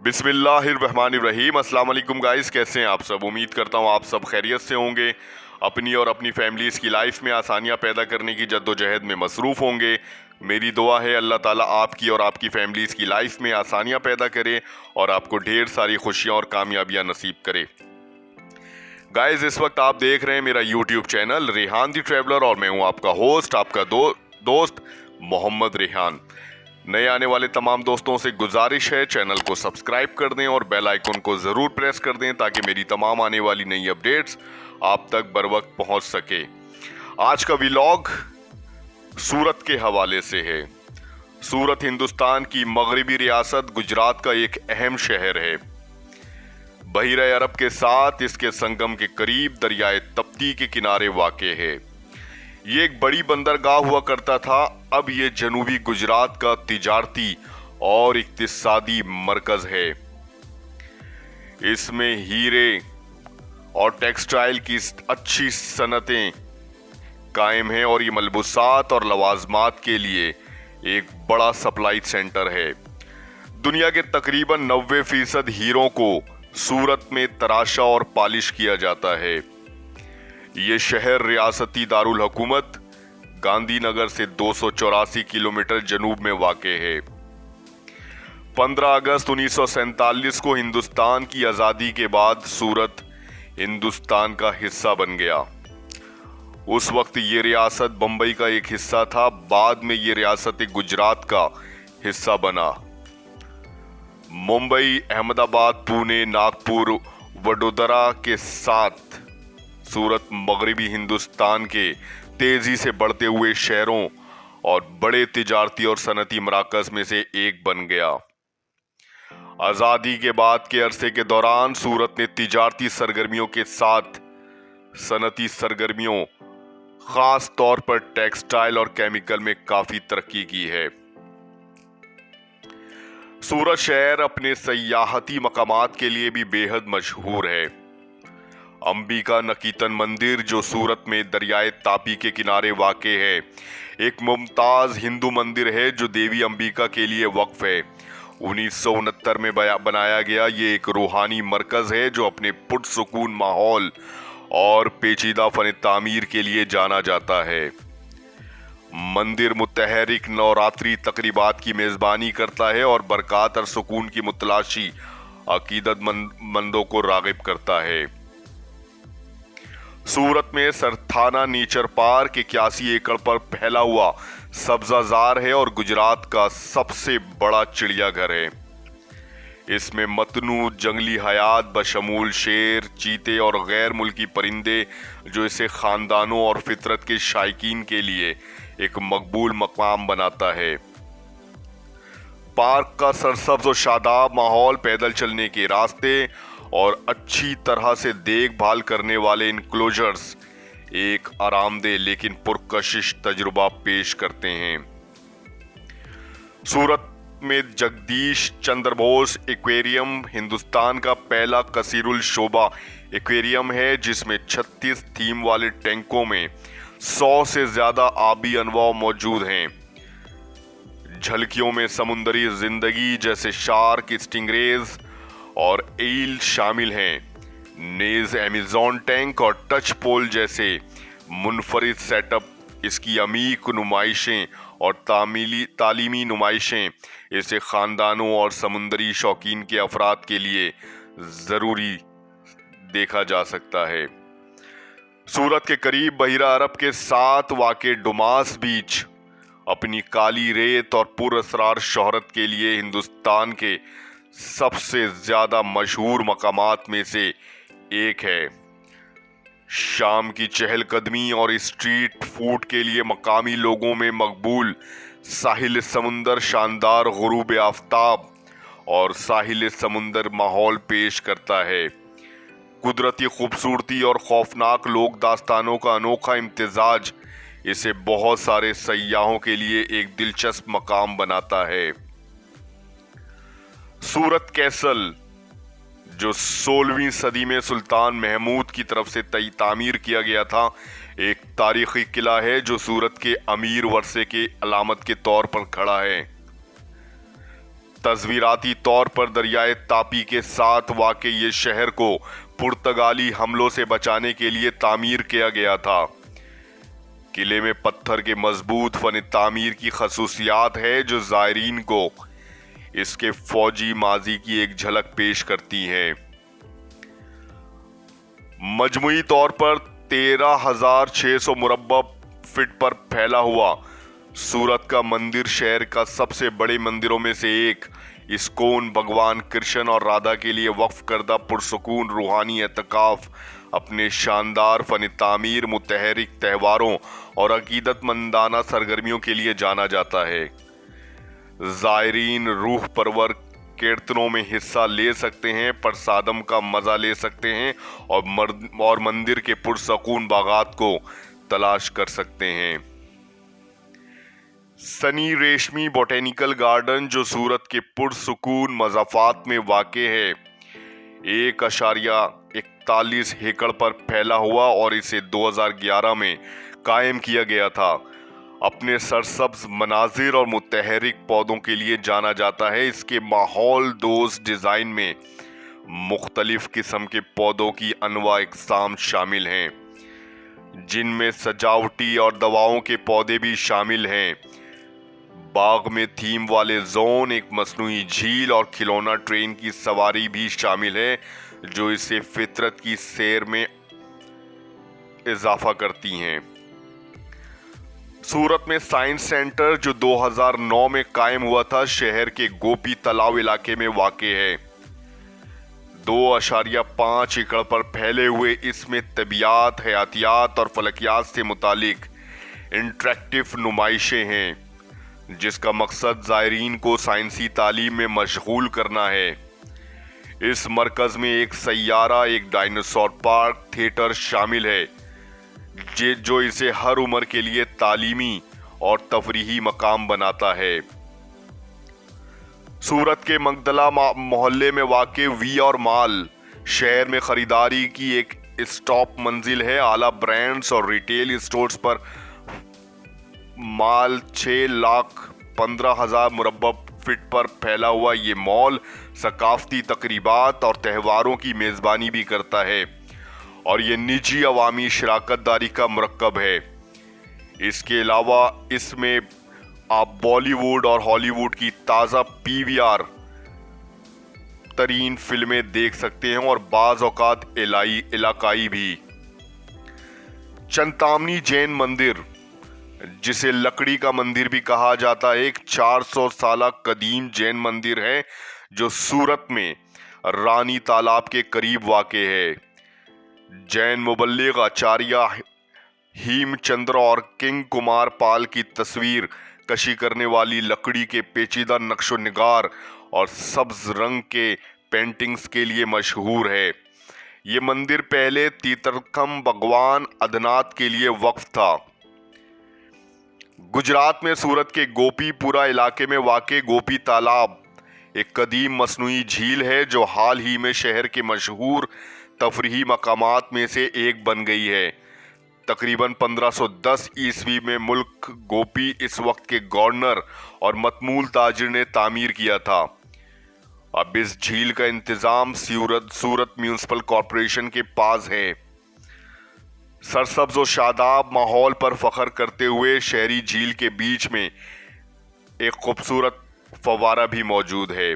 बिस्मिल्लाहिर्रहमानिर्रहीम। अस्सलाम वालेकुम गाइस, कैसे हैं आप सब। उम्मीद करता हूँ आप सब खैरियत से होंगे, अपनी और अपनी फैमिलीज़ की लाइफ में आसानियाँ पैदा करने की जद्दोजहद में मसरूफ़ होंगे। मेरी दुआ है अल्लाह ताला आपकी और आपकी फैमिलीज़ की लाइफ में आसानियाँ पैदा करे और आपको ढेर सारी खुशियाँ और कामयाबियाँ नसीब करे। गाइस, इस वक्त आप देख रहे हैं मेरा यूट्यूब चैनल रेहान दी ट्रैवलर और मैं हूँ आपका होस्ट, आपका दोस्त मोहम्मद रेहान। नए आने वाले तमाम दोस्तों से गुजारिश है चैनल को सब्सक्राइब कर दें और बेल आइकन को ज़रूर प्रेस कर दें ताकि मेरी तमाम आने वाली नई अपडेट्स आप तक बर वक्त पहुँच सके। आज का व्लॉग सूरत के हवाले से है। सूरत हिंदुस्तान की मगरबी रियासत गुजरात का एक अहम शहर है। बहिरे अरब के साथ इसके संगम के करीब दरियाए तप्ती के किनारे वाक़े है। ये एक बड़ी बंदरगाह हुआ करता था। अब ये जनूबी गुजरात का तिजारती और इक्तिसादी मरकज है। इसमें हीरे और टेक्सटाइल की अच्छी सनतें कायम हैं और ये मलबूसात और लवाजमात के लिए एक बड़ा सप्लाई सेंटर है। दुनिया के तकरीबन 90% हीरों को सूरत में तराशा और पॉलिश किया जाता है। ये शहर रियासती दारुल हुकूमत गांधीनगर से 284 किलोमीटर जनूब में वाक़े है। 15 अगस्त 1947 को हिंदुस्तान की आज़ादी के बाद सूरत हिंदुस्तान का हिस्सा बन गया। उस वक्त ये रियासत बम्बई का एक हिस्सा था। बाद में ये रियासत गुजरात का हिस्सा बना। मुंबई, अहमदाबाद, पुणे, नागपुर, वडोदरा के साथ सूरत मगरबी हिंदुस्तान के तेजी से बढ़ते हुए शहरों और बड़े तिजारती और सनती मराकज में से एक बन गया। आज़ादी के बाद के अरसे के दौरान सूरत ने तिजारती सरगर्मियों के साथ सनती सरगर्मियों, खास तौर पर टेक्सटाइल और केमिकल में काफी तरक्की की है। सूरत शहर अपने सयाहती मकामात के लिए भी बेहद मशहूर है। अंबिका नकीतन मंदिर, जो सूरत में दरियाए तापी के किनारे वाक़े है, एक मुमताज हिंदू मंदिर है जो देवी अंबिका के लिए वक्फ है। 1969 में बनाया गया ये एक रूहानी मरकज है जो अपने पुरसुकून माहौल और पेचीदा फन तामीर के लिए जाना जाता है। मंदिर मुतहरिक नवरात्रि तकरीबात की मेजबानी करता है और बरकत और सुकून की मुतलाशी अकीदतमंदों को रागिब करता है। सूरत में सरथाना नेचर पार्क 81 एकड़ पर फैला हुआ सब्जाजार है और गुजरात का सबसे बड़ा चिड़ियाघर है। इसमें मतनू जंगली हयात बशमूल शेर, चीते और गैर मुल्की परिंदे जो इसे खानदानों और फितरत के शायकीन के लिए एक मकबूल मकाम बनाता है। पार्क का सरसब्ज और शादाब माहौल, पैदल चलने के रास्ते और अच्छी तरह से देखभाल करने वाले इनक्लोजर्स एक आरामदेह लेकिन पुरकशिश तजुर्बा पेश करते हैं। सूरत में जगदीश चंद्र बोस एक्वेरियम हिंदुस्तान का पहला कसीरुल शोबा एक्वेरियम है जिसमें 36 थीम वाले टैंकों में 100 से ज्यादा आबी अनवा मौजूद हैं। झलकियों में समुद्री जिंदगी जैसे शार्क, स्टिंगरेज और ईल शामिल हैं। नेज एमेजॉन टैंक और टच पोल जैसे मुनफरिद सेटअप, इसकी अमीक नुमाइशें और तालीमी नुमाइशें इसे खानदानों और समुद्री शौकीन के अफराद के लिए ज़रूरी देखा जा सकता है। सूरत के करीब बहिरा अरब के साथ वाक़े डुमास बीच अपनी काली रेत और पुरअसरार शोहरत के लिए हिंदुस्तान के सबसे ज़्यादा मशहूर मकामात में से एक है। शाम की चहलकदमी और स्ट्रीट फूड के लिए मकामी लोगों में मकबूल साहिल समुंदर शानदार गुरूब आफ्ताब और साहिल समुंदर माहौल पेश करता है। कुदरती खूबसूरती और खौफनाक लोक दास्तानों का अनोखा इम्तिजाज इसे बहुत सारे सयाहों के लिए एक दिलचस्प मकाम बनाता है। सूरत कैसल, जो 16वीं सदी में सुल्तान महमूद की तरफ से तामीर किया गया था, एक तारीखी किला है जो सूरत के अमीर वर्से के अलामत के तौर पर खड़ा है। تصویراتی طور پر دریائے تاپی کے ساتھ واقع یہ شہر کو پرتگالی حملوں سے بچانے کے لیے تعمیر کیا گیا تھا۔ قلعے میں پتھر کے مضبوط فن تعمیر کی خصوصیات ہے جو زائرین کو اس کے فوجی ماضی کی ایک جھلک پیش کرتی ہیں۔ مجموعی طور پر 13,600 مربع فٹ پر پھیلا ہوا سورت کا مندر شہر کا سب سے بڑے مندروں میں سے ایک اسکون بھگوان کرشن اور رادھا کے لیے وقف کردہ پرسکون روحانی اعتکاف اپنے شاندار فن تعمیر، متحرک تہواروں اور عقیدت مندانہ سرگرمیوں کے لیے جانا جاتا ہے۔ زائرین روح پرور کیرتنوں میں حصہ لے سکتے ہیں، پرسادم کا مزہ لے سکتے ہیں اور مندر کے پرسکون باغات کو تلاش کر سکتے ہیں۔ سنی ریشمی بوٹینیکل گارڈن جو سورت کے پرسکون مضافات میں واقع ہے 1.41 ایکڑ پر پھیلا ہوا اور اسے 2011 میں قائم کیا گیا تھا، اپنے سرسبز مناظر اور متحرک پودوں کے لیے جانا جاتا ہے۔ اس کے ماحول دوست ڈیزائن میں مختلف قسم کے پودوں کی انواع اقسام شامل ہیں، جن میں سجاوٹی اور دواؤں کے پودے بھی شامل ہیں۔ باغ میں تھیم والے زون، ایک مصنوعی جھیل اور کھلونا ٹرین کی سواری بھی شامل ہے جو اسے فطرت کی سیر میں اضافہ کرتی ہیں۔ سورت میں سائنس سینٹر جو 2009 میں قائم ہوا تھا شہر کے گوپی تلاؤ علاقے میں واقع ہے۔ 2.5 ایکڑ پر پھیلے ہوئے اس میں طبیعیات، حیاتیات اور فلکیات سے متعلق انٹریکٹیو نمائشیں ہیں جس کا مقصد زائرین کو سائنسی تعلیم میں مشغول کرنا ہے۔ اس مرکز میں ایک سیارہ، ایک ڈائناسور پارک، تھیٹر شامل ہے جو اسے ہر عمر کے لیے تعلیمی اور تفریحی مقام بناتا ہے۔ سورت کے مگدلہ محلے میں واقع وی آر مال شہر میں خریداری کی ایک اسٹاپ منزل ہے۔ اعلیٰ برانڈز اور ریٹیل اسٹورز پر مال 6,15,000 مربع فٹ پر پھیلا ہوا یہ مال ثقافتی تقریبات اور تہواروں کی میزبانی بھی کرتا ہے اور یہ نجی عوامی شراکت داری کا مرکب ہے۔ اس کے علاوہ اس میں آپ بالی ووڈ اور ہالی ووڈ کی تازہ PVR ترین فلمیں دیکھ سکتے ہیں اور بعض اوقات علاقائی بھی۔ چنتامنی جین مندر، جسے لکڑی کا مندر بھی کہا جاتا ہے، ایک 400 سالہ قدیم جین مندر ہے جو سورت میں رانی تالاب کے قریب واقع ہے۔ جین مبلغ آچاریہ ہیم چندر اور کنگ کمار پال کی تصویر کشی کرنے والی لکڑی کے پیچیدہ نقش و نگار اور سبز رنگ کے پینٹنگز کے لیے مشہور ہے۔ یہ مندر پہلے تیترکھم بھگوان ادھناتھ کے لیے وقف تھا۔ گجرات میں سورت کے گوپی پورا علاقے میں واقع گوپی تالاب ایک قدیم مصنوعی جھیل ہے جو حال ہی میں شہر کے مشہور تفریحی مقامات میں سے ایک بن گئی ہے۔ تقریباً 1510 عیسوی میں ملک گوپی اس وقت کے گورنر اور متمول تاجر نے تعمیر کیا تھا۔ اب اس جھیل کا انتظام سورت میونسپل کارپوریشن کے پاس ہے۔ سرسبز و شاداب ماحول پر فخر کرتے ہوئے شہری جھیل کے بیچ میں ایک خوبصورت فوارہ بھی موجود ہے۔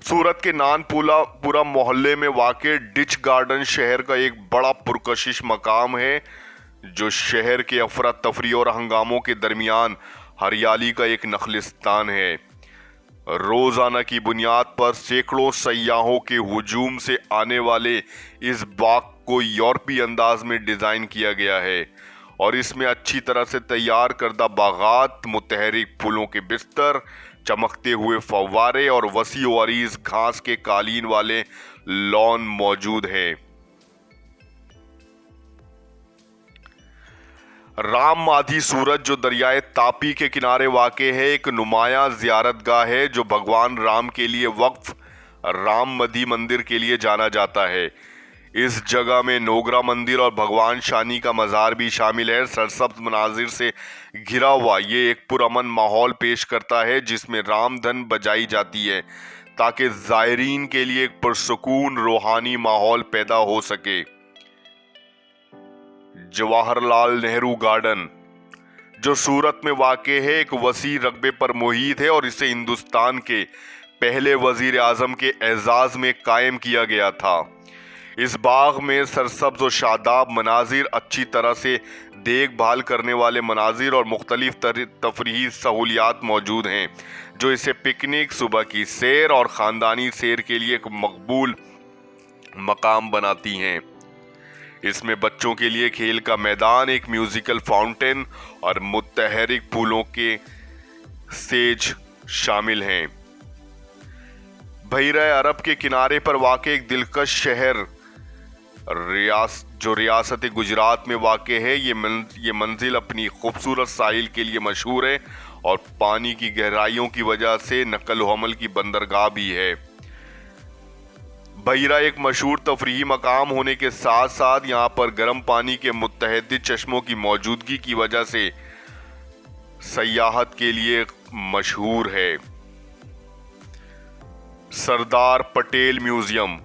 سورت کے نان پورا محلے میں واقع ڈچ گارڈن شہر کا ایک بڑا پرکشش مقام ہے جو شہر کے افراتفری اور ہنگاموں کے درمیان ہریالی کا ایک نخلستان ہے۔ روزانہ کی بنیاد پر سینکڑوں سیاحوں کے ہجوم سے آنے والے اس باغ کو یورپی انداز میں ڈیزائن کیا گیا ہے اور اس میں اچھی طرح سے تیار کردہ باغات، متحرک پھولوں کے بستر، چمکتے ہوئے فوارے اور وسیع و عریض گھاس کے قالین والے لان موجود ہیں۔ رام مادھی سورت جو دریائے تاپی کے کنارے واقع ہے ایک نمایاں زیارت گاہ ہے جو بھگوان رام کے لیے وقف رام مادھی مندر کے لیے جانا جاتا ہے۔ इस जगह में नोगरा मंदिर और भगवान शानी का मज़ार भी शामिल है। सरसब्ज मनाजिर से घिरा हुआ ये एक पुरअमन माहौल पेश करता है जिसमें रामधन बजाई जाती है ताकि ज़ायरीन के लिए एक पुरसुकून रूहानी माहौल पैदा हो सके। जवाहरलाल नेहरू गार्डन जो सूरत में वाक़े है, एक वसी रकबे पर मुहित है और इसे हिंदुस्तान के पहले वजीर आज़म के एजाज में कायम किया गया था। इस बाग में सरसब्ज और शादाब मनाजिर, अच्छी तरह से देखभाल करने वाले मनाजिर और मुख्तलिफ तफरीही सहूलियात मौजूद हैं जो इसे पिकनिक, सुबह की सैर और ख़ानदानी सैर के लिए एक मकबूल मकाम बनाती हैं। इसमें बच्चों के लिए खेल का मैदान, एक म्यूजिकल फाउंटेन और मुतहरिक फूलों के स्टेज शामिल हैं। बहरे अरब के किनारे पर वाक़ एक दिलकश शहर जो रियासत गुजरात में वाक़ है, ये मंजिल अपनी खूबसूरत साहिल के लिए मशहूर है और पानी की गहराइयों की वजह से नकल व हमल की बंदरगाह भी है। बहरा एक मशहूर तफरीही मकाम होने के साथ साथ यहाँ पर गर्म पानी के मुतहद्दिद चश्मों की मौजूदगी की वजह से सयाहत के लिए मशहूर है। सरदार पटेल म्यूजियम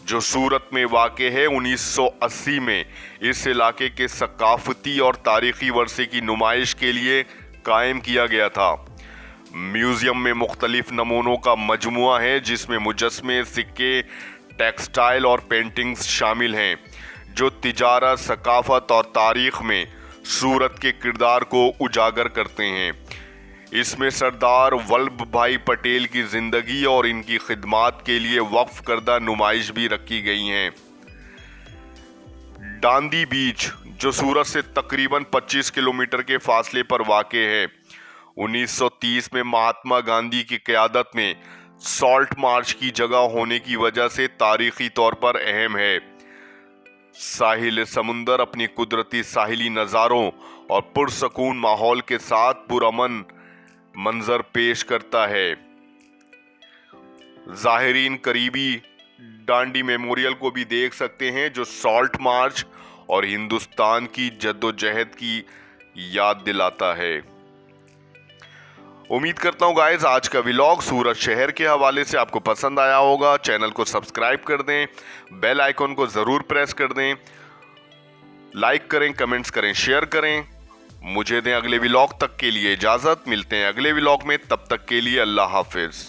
जो सूरत में वाक़े है, 1980 में इस इलाके के सकाफती और तारीखी वर्से की नुमाइश के लिए कायम किया गया था। म्यूजियम में मुख्तलिफ नमूनों का मजमुआ है जिसमें मुजस्मे, सिक्के, टेक्सटाइल और पेंटिंग्स शामिल हैं जो तिजारत, सकाफत और तारीख में सूरत के किरदार को उजागर करते हैं। इसमें सरदार वल्लभ भाई पटेल की जिंदगी और इनकी खिदमात के लिए वक्फ करदा नुमाइश भी रखी गई हैं। डांडी बीच जो सूरत से तकरीबन 25 किलोमीटर के फासले पर वाक़े है, 1930 में महात्मा गांधी की क़यादत में सॉल्ट मार्च की जगह होने की वजह से तारीखी तौर पर अहम है। साहिल समुंदर अपनी कुदरती साहिली नज़ारों और पुरसकून माहौल के साथ पुरअमन मंजर पेश करता है। ज़ाहिरीन करीबी डांडी मेमोरियल को भी देख सकते हैं जो सॉल्ट मार्च और हिंदुस्तान की जद्दोजहद की याद दिलाता है। उम्मीद करता हूँ गाइस आज का व्लॉग सूरत शहर के हवाले से आपको पसंद आया होगा। चैनल को सब्सक्राइब कर दें, बेल आइकन को ज़रूर प्रेस कर दें, लाइक करें, कमेंट्स करें, शेयर करें। मुझे दें अगले व्लॉग तक के लिए इजाज़त। मिलते हैं अगले व्लॉग में, तब तक के लिए अल्लाह हाफिज़।